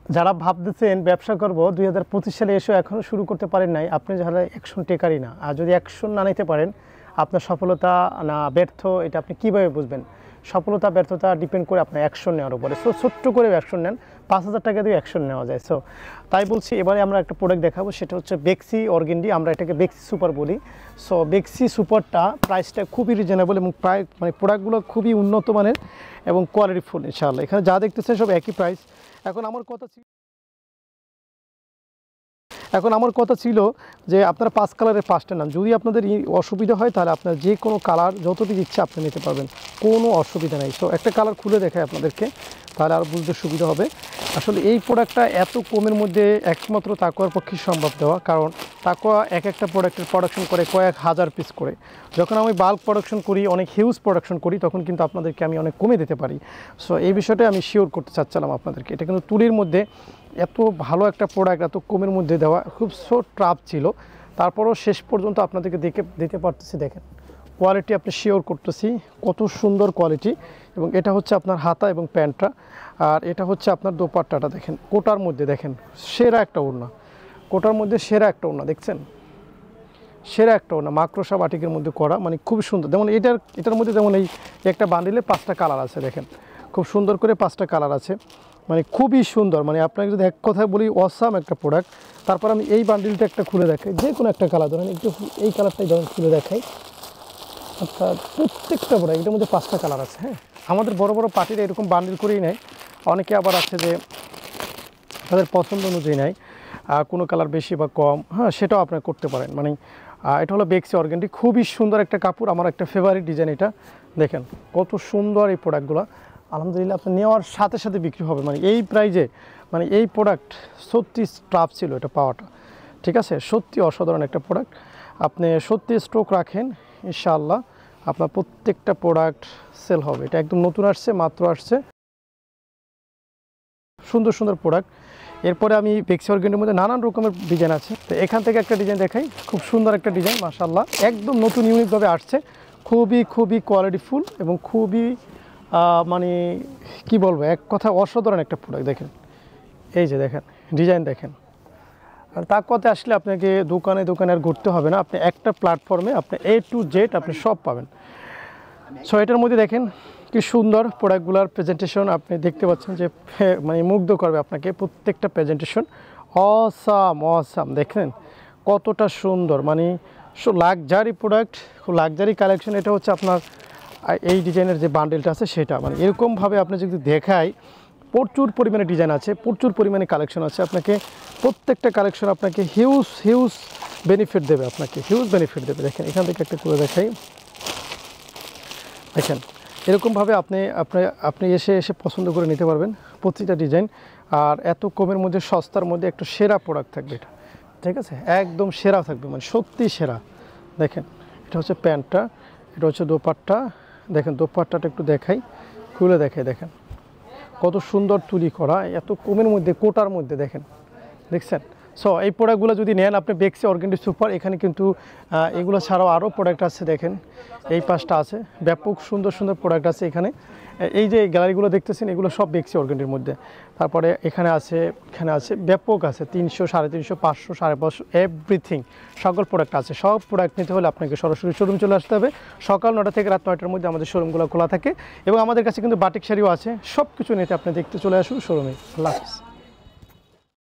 যারা ভাবতেছেন ব্যবসা করব 2025 সালে এসে এখনও শুরু করতে পারেন নাই, আপনি যারা অ্যাকশন টেকারই না, আর যদি অ্যাকশন না নিতে পারেন আপনার সফলতা না ব্যর্থ এটা আপনি কীভাবে বুঝবেন? সফলতা ব্যর্থতা ডিপেন্ড করে আপনার অ্যাকশন নেওয়ার উপরে। সো ছোট্ট করে অ্যাকশন নেন, 5,000 টাকা দিয়ে অ্যাকশন নেওয়া যায়। সো তাই বলছি এবারে আমরা একটা প্রোডাক্ট দেখাবো, সেটা হচ্ছে বেক্সি অর্গেন্ডি, আমরা এটাকে বেক্সি সুপার বলি। সো বেক্সি সুপারটা প্রাইসটা খুবই রিজনেবল এবং প্রায় মানে প্রোডাক্টগুলো খুবই উন্নত মানের এবং কোয়ালিটিফুল ইনশাআল্লাহ। এখানে যা দেখতেছেন সব একই প্রাইস। এখন আমার কথা ছিল যে আপনারা 5 কালারের 5টা নেন। যদি আপনাদের অসুবিধা হয় তাহলে আপনার যে কোনো কালার যতটুকু ইচ্ছা আপনি নিতে পারবেন, কোনো অসুবিধা নেই। সো একটা কালার খুলে দেখাই আপনাদেরকে, তাহলে আরও বুঝতে সুবিধা হবে। আসলে এই প্রোডাক্টটা এত কমের মধ্যে একমাত্র তাকওয়ার পক্ষে সম্ভব দেওয়া, কারণ তাকওয়া একটা প্রোডাক্টের প্রোডাকশন করে কয়েক হাজার পিস করে। যখন আমি বাল্ক প্রোডাকশন করি, অনেক হিউজ প্রোডাকশন করি, তখন কিন্তু আপনাদেরকে আমি অনেক কমে দিতে পারি। সো এই বিষয়টা আমি শিওর করতে চাচ্ছিলাম আপনাদেরকে। এটা কিন্তু তুলির মধ্যে এত ভালো একটা প্রোডাক্ট এত কমের মধ্যে দেওয়া খুব টাফ ছিল, তারপরও শেষ পর্যন্ত আপনাদেরকে দিতে পারতেছি। দেখেন কোয়ালিটি আপনি শিওর করতেছি কত সুন্দর কোয়ালিটি। এবং এটা হচ্ছে আপনার হাতা এবং প্যান্টটা, আর এটা হচ্ছে আপনার দোপাট্টাটা। দেখেন কোটার মধ্যে দেখেন সেরা একটা ওড়না, কোটার মধ্যে সেরা একটা ওড়না দেখছেন, সেরা একটা ওড়না মাকড়সা বাটিকের মধ্যে করা, মানে খুব সুন্দর। যেমন এটার মধ্যে যেমন এই একটা বান্ডিলে 5টা কালার আছে, দেখেন খুব সুন্দর করে 5টা কালার আছে, মানে খুবই সুন্দর। মানে আপনাকে যদি এক কথায় বলি অসাম একটা প্রোডাক্ট। তারপর আমি এই বান্ডিলটা একটা খুলে দেখাই, যে কোনো একটা কালার ধরেন, একটু এই কালারটাই ধরেন খুলে দেখাই। অর্থাৎ প্রত্যেকটা প্রোডাক্ট এটার মধ্যে 5টা কালার আছে। হ্যাঁ, আমাদের বড় বড় পার্টিরা এরকম বান্ডিল করেই নেয়। অনেকে আবার আছে যে তাদের পছন্দ অনুযায়ী নেয়, কোনো কালার বেশি বা কম, হ্যাঁ সেটাও আপনি করতে পারেন। মানে এটা হলো বেক্সি অর্গেন্ডি, খুবই সুন্দর একটা কাপড়, আমার একটা ফেভারিট ডিজাইন এটা। দেখেন কত সুন্দর এই প্রোডাক্টগুলো, আলহামদুলিল্লাহ আপনি নেওয়ার সাথে সাথে বিক্রি হবে। মানে এই প্রাইজে মানে এই প্রোডাক্ট সত্যি টাফ ছিল এটা পাওয়াটা, ঠিক আছে, সত্যি অসাধারণ একটা প্রোডাক্ট। আপনি সত্যি স্টক রাখেন, ইনশাআল্লাহ আপনার প্রত্যেকটা প্রোডাক্ট সেল হবে। এটা একদম নতুন আসছে, মাত্র আসছে, সুন্দর সুন্দর প্রোডাক্ট। এরপরে আমি বেক্সি অর্গেন্ডির মধ্যে নানান রকমের ডিজাইন আছে, তো এখান থেকে একটা ডিজাইন দেখাই, খুব সুন্দর একটা ডিজাইন মাশাআল্লাহ, একদম নতুন ইউনিকভাবে আসছে, খুবই কোয়ালিটিফুল এবং খুবই মানে কি বলবো, এক কথা অসাধারণ একটা প্রোডাক্ট। দেখেন এই যে দেখেন ডিজাইন দেখেন। আর তাকওয়াতে আসলে আপনাকে দোকানে আর ঘুরতে হবে না, আপনি একটা প্ল্যাটফর্মে আপনি A to Z আপনি সব পাবেন। সো এটার মধ্যে দেখেন কি সুন্দর প্রোডাক্টগুলোর প্রেজেন্টেশন, আপনি দেখতে পাচ্ছেন যে মানে মুগ্ধ করবে আপনাকে প্রত্যেকটা প্রেজেন্টেশন। অসাম দেখেন কতটা সুন্দর, মানে লাক্সারি প্রোডাক্ট, খুব লাক্সারি কালেকশন। এটা হচ্ছে আপনার এই ডিজাইনের যে বান্ডেলটা আছে সেটা, মানে এরকমভাবে আপনি যদি দেখাই প্রচুর পরিমাণে ডিজাইন আছে, প্রচুর পরিমাণে কালেকশন আছে। আপনাকে প্রত্যেকটা কালেকশন আপনাকে হিউজ বেনিফিট দেবে, আপনাকে হিউজ বেনিফিট দেবে। দেখেন এখান থেকে একটা করে দেখাই, দেখেন এরকমভাবে আপনি এসে পছন্দ করে নিতে পারবেন প্রতিটা ডিজাইন। আর এত কমের মধ্যে সস্তার মধ্যে একটা সেরা প্রোডাক্ট থাকবে এটা, ঠিক আছে, একদম সেরা থাকবে, মানে সত্যি সেরা। দেখেন এটা হচ্ছে প্যান্টটা, এটা হচ্ছে দোপাট্টা। দেখেন দোপাট্টাটা একটু দেখাই, খুলে দেখাই, দেখেন কত সুন্দর তুলি করা, এত কমের মধ্যে কোটার মধ্যে, দেখছেন। সো এই প্রোডাক্টগুলো যদি নেন আপনি বেক্সি অর্গেন্ডি সুপার, এখানে কিন্তু এগুলো ছাড়াও আরও প্রোডাক্ট আছে। দেখেন এই 5টা আছে, ব্যাপক সুন্দর প্রোডাক্ট আছে এখানে। এই যে গ্যালারিগুলো দেখতেছেন এগুলো সব বেক্সি অর্গেন্ডির মধ্যে। তারপরে এখানে আছে ব্যাপক আছে 300, 350, 500, 550 এভরিথিং, সকল প্রোডাক্ট আছে। সব প্রোডাক্ট নিতে হলে আপনাকে সরাসরি শোরুম চলে আসতে হবে। সকাল 9টা থেকে রাত 9টার মধ্যে আমাদের শোরুমগুলো খোলা থাকে এবং আমাদের কাছে কিন্তু বাটিক শাড়িও আছে। সব কিছু নিতে আপনি দেখতে চলে আসুন শোরুমে। আল্লাহ হাফিজ।